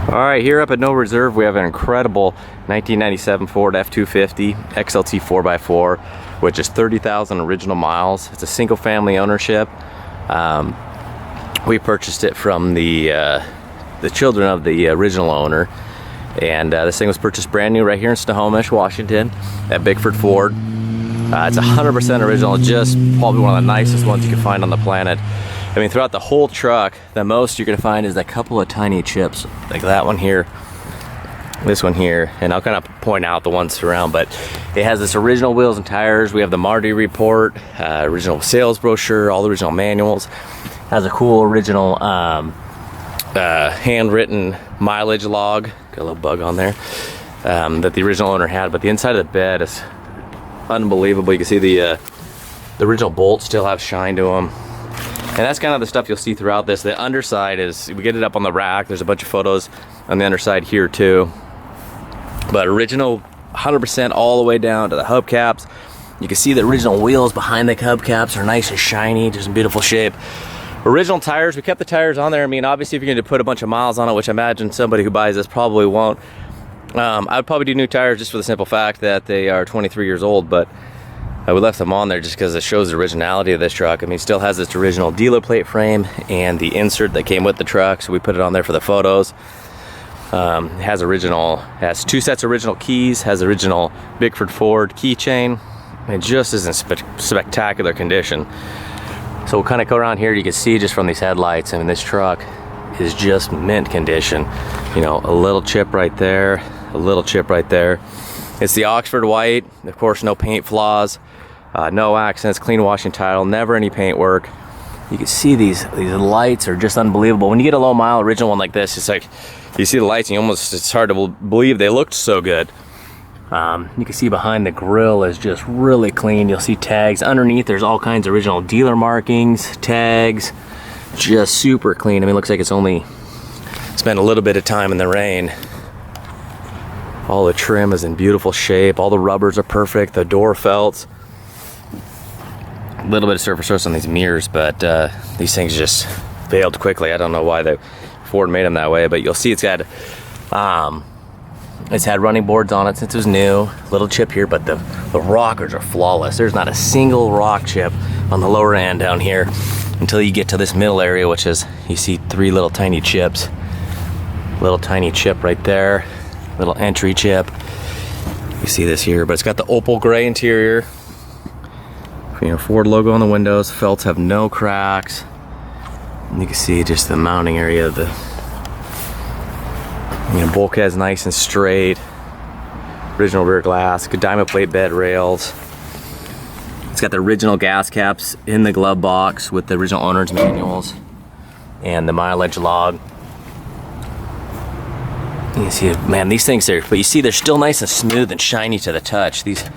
All right, here up at No Reserve, we have an incredible 1997 Ford F250 XLT 4x4, which is 30,000 original miles. It's a single family ownership. We purchased it from the children of the original owner. And this thing was purchased brand new right here in Snohomish, Washington at Bickford Ford. It's 100% original, just probably one of the nicest ones you can find on the planet. I mean, throughout the whole truck, the most you're gonna find is a couple of tiny chips, like that one here, this one here, and I'll kind of point out the ones around, but it has this original wheels and tires. We have the Marty report, original sales brochure, all the original manuals. Has a cool original handwritten mileage log, got a little bug on there, that the original owner had, but the inside of the bed is unbelievable. You can see the original bolts still have shine to them. And that's kind of the stuff you'll see throughout this. The underside is, we get it up on the rack. There's a bunch of photos on the underside here too. But original 100% all the way down to the hubcaps. You can see the original wheels behind the hubcaps are nice and shiny, just in beautiful shape. Original tires, we kept the tires on there. I mean, obviously if you're going to put a bunch of miles on it, which I imagine somebody who buys this probably won't, I would probably do new tires just for the simple fact that they are 23 years old, but we left them on there just because it shows the originality of this truck. I mean, it still has its original dealer plate frame and the insert that came with the truck, so we put it on there for the photos. Has two sets of original keys, has original Bickford Ford keychain. It just is in spectacular condition. So we'll kind of go around here. You can see just from these headlights, I mean, this truck is just mint condition. You know, a little chip right there, a little chip right there. It's the Oxford white, of course, no paint flaws, no accents, clean washing title, never any paint work. You can see these lights are just unbelievable. When you get a low mile original one like this, it's like you see the lights and it's hard to believe they looked so good. You can see behind the grille is just really clean. You'll see tags underneath. There's all kinds of original dealer markings, tags, just super clean. I mean, it looks like it's only spent a little bit of time in the rain. All the trim is in beautiful shape. All the rubbers are perfect. The door felts. A little bit of surface on these mirrors, but these things just failed quickly. I don't know why Ford made them that way, but you'll see it's had running boards on it since it was new. Little chip here, but the rockers are flawless. There's not a single rock chip on the lower end down here until you get to this middle area, which is, you see three little tiny chips. Little tiny chip right there. Little entry chip. You see this here, but it's got the opal gray interior. You know, Ford logo on the windows. Felts have no cracks. And you can see just the mounting area of the, you know, bulkhead's nice and straight. Original rear glass, good diamond plate bed rails. It's got the original gas caps in the glove box with the original owner's manuals and the mileage log. You can see, man, these things are, but you see they're still nice and smooth and shiny to the touch. These,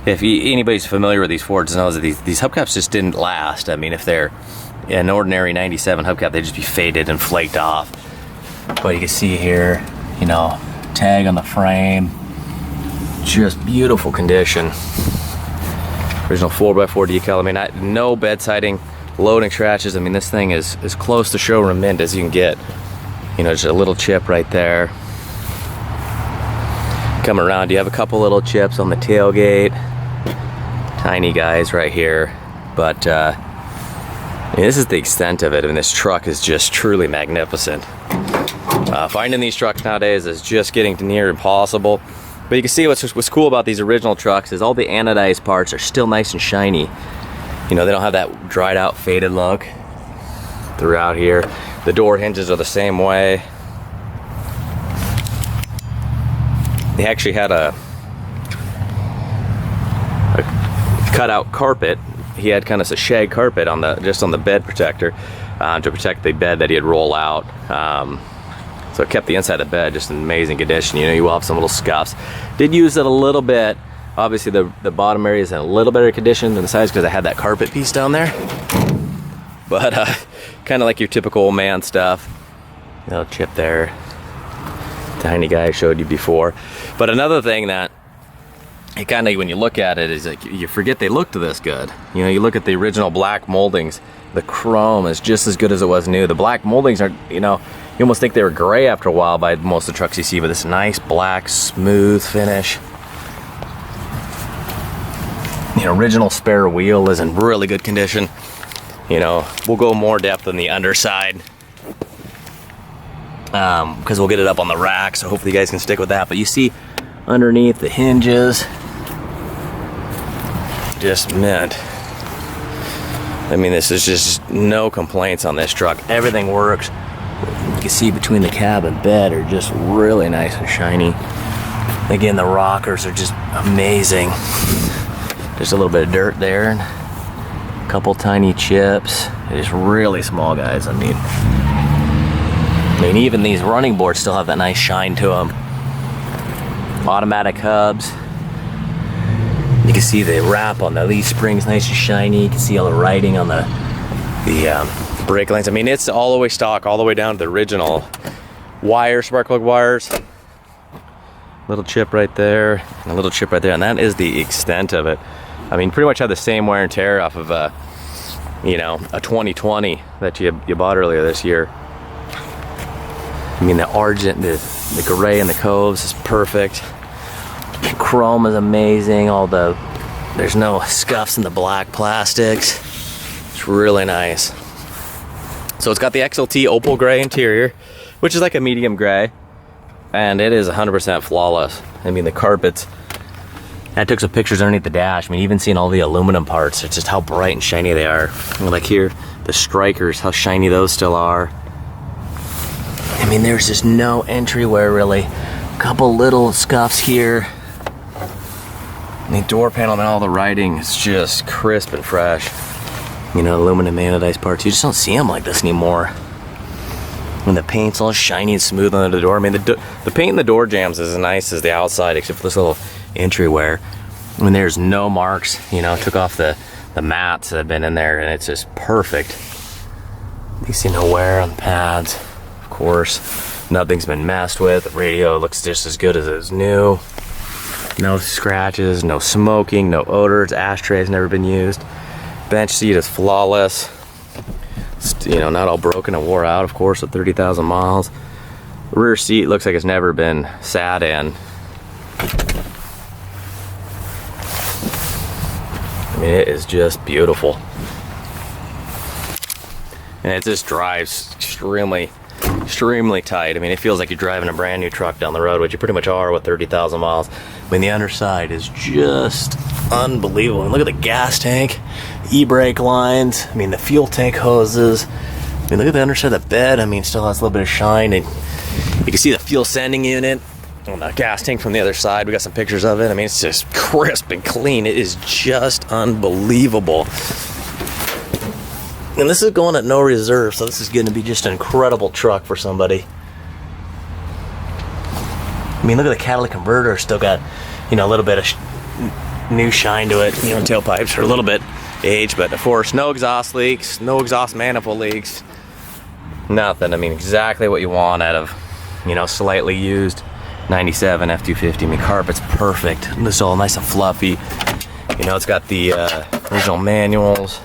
anybody's familiar with these Fords knows that these hubcaps just didn't last. I mean, if they're an ordinary 97 hubcap, they'd just be faded and flaked off. But you can see here, you know, tag on the frame, just beautiful condition. Original 4x4 decal. I mean, no bed siding, loading scratches. I mean, this thing is as close to showroom mint as you can get. You know, just a little chip right there. Come around, you have a couple little chips on the tailgate. Tiny guys right here. But I mean, this is the extent of it. I mean, this truck is just truly magnificent. Finding these trucks nowadays is just getting to near impossible. But you can see what's cool about these original trucks is all the anodized parts are still nice and shiny. You know, they don't have that dried out, faded look throughout here. The door hinges are the same way. They actually had a cutout carpet. He had kind of a shag carpet on just on the bed protector to protect the bed that he'd roll out. So it kept the inside of the bed just in amazing condition. You know, you will have some little scuffs. Did use it a little bit. Obviously the bottom area is in a little better condition than the sides because I had that carpet piece down there. But kind of like your typical old man stuff. Little chip there. Tiny guy I showed you before. But another thing that it kind of, when you look at it, is like you forget they looked this good. You know, you look at the original black moldings, the chrome is just as good as it was new. The black moldings are, you know, You almost think they were gray after a while by most of the trucks you see, but this nice black, smooth finish. The original spare wheel is in really good condition. You know, we'll go more depth on the underside because we'll get it up on the rack, so hopefully you guys can stick with that. But you see underneath the hinges, just mint. I mean, this is just no complaints on this truck. Everything works. You can see between the cab and bed are just really nice and shiny. Again, the rockers are just amazing. Just a little bit of dirt there, and a couple tiny chips. It's really small, guys. I mean, even these running boards still have that nice shine to them. Automatic hubs. You can see the wrap on the leaf springs, nice and shiny. You can see all the writing on the brake lines. I mean, it's all the way stock, all the way down to the original wires, spark plug wires. Little chip right there, and a little chip right there, and that is the extent of it. I mean, pretty much have the same wear and tear off of a 2020 that you bought earlier this year. I mean, the argent, the gray and the coves is perfect. The chrome is amazing. There's no scuffs in the black plastics. It's really nice. So it's got the XLT opal gray interior, which is like a medium gray, and it is 100% flawless. I mean, the carpets. I took some pictures underneath the dash. I mean, even seeing all the aluminum parts, it's just how bright and shiny they are. Like here, the strikers, how shiny those still are. I mean, there's just no entry wear really. A couple little scuffs here. And the door panel and all the writing is just crisp and fresh. You know, aluminum anodized parts. You just don't see them like this anymore. And the paint's all shiny and smooth under the door. I mean, the paint in the door jambs is as nice as the outside, except for this little entry wear. I mean, there's no marks. You know, took off the mats that have been in there, and it's just perfect. You see no wear on the pads, of course. Nothing's been messed with. The radio looks just as good as it is new. No scratches, no smoking, no odors. Ashtray's never been used. Bench seat is flawless. You know, not all broken and wore out, of course, at 30,000 miles. Rear seat looks like it's never been sat in. I mean, it is just beautiful. And it just drives extremely tight. I mean, it feels like you're driving a brand new truck down the road, which you pretty much are with 30,000 miles. I mean, the underside is just unbelievable. And look at the gas tank, e-brake lines. I mean, the fuel tank hoses. I mean, look at the underside of the bed. I mean, still has a little bit of shine. And you can see the fuel sending unit on the gas tank from the other side. We got some pictures of it. I mean, it's just crisp and clean. It is just unbelievable. And this is going at no reserve, so this is going to be just an incredible truck for somebody. I mean, look at the catalytic converter. Still got, you know, a little bit of new shine to it. You know, tailpipes are a little bit aged, but of course, no exhaust leaks, no exhaust manifold leaks, nothing. I mean, exactly what you want out of, you know, slightly used 97 F250. I mean, carpet's perfect. This is all nice and fluffy. You know, it's got the original manuals.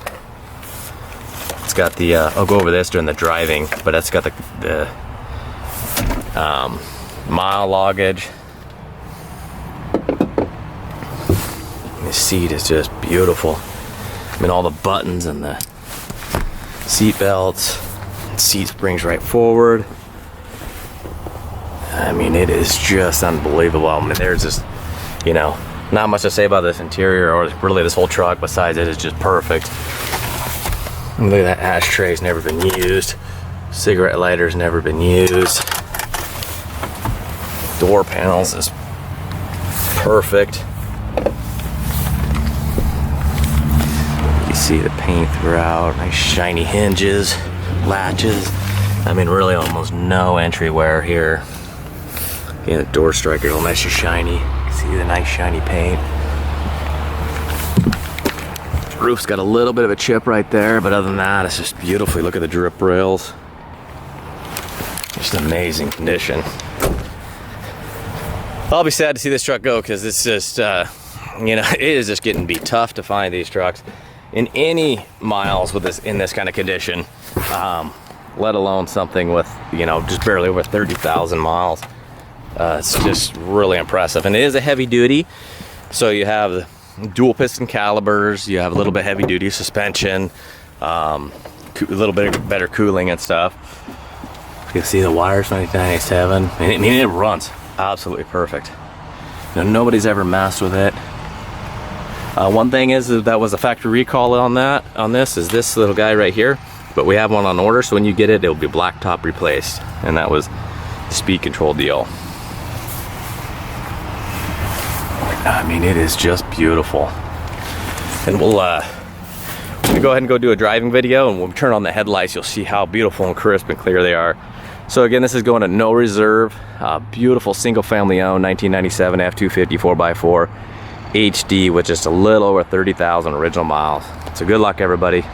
It's got the, I'll go over this during the driving, but it's got the mile loggage. The seat is just beautiful. I mean, all the buttons and the seat belts, seat springs right forward. I mean, it is just unbelievable. I mean, there's just, you know, not much to say about this interior or really this whole truck besides it is just perfect. Look at that ashtray's never been used. Cigarette lighter's never been used. Door panels is perfect. You see the paint throughout, nice shiny hinges, latches. I mean, really almost no entry wear here. Yeah, the door striker's all nice and shiny. You can see the nice shiny paint. Roof's got a little bit of a chip right there, but other than that, it's just beautiful. Look at the drip rails. Just amazing condition. I'll be sad to see this truck go because it's just, you know, it is just getting to be tough to find these trucks in any miles with this in this kind of condition, let alone something with you know, just barely over 30,000 miles. It's just really impressive, and it is a heavy duty. So you have dual piston calibers, you have a little bit heavy duty suspension, a little bit better cooling and stuff. You can see the wires 1997. I mean, it runs absolutely perfect. You know, nobody's ever messed with it. One thing is that was a factory recall on this is this little guy right here, but we have one on order, so when you get it, it'll be blacktop replaced, and that was the speed control deal. I mean, it is just beautiful. And we'll go ahead and go do a driving video, and when we turn on the headlights, you'll see how beautiful and crisp and clear they are. So again, this is going to no reserve, beautiful single family owned 1997 F250 4x4 HD with just a little over 30,000 original miles. So good luck, everybody.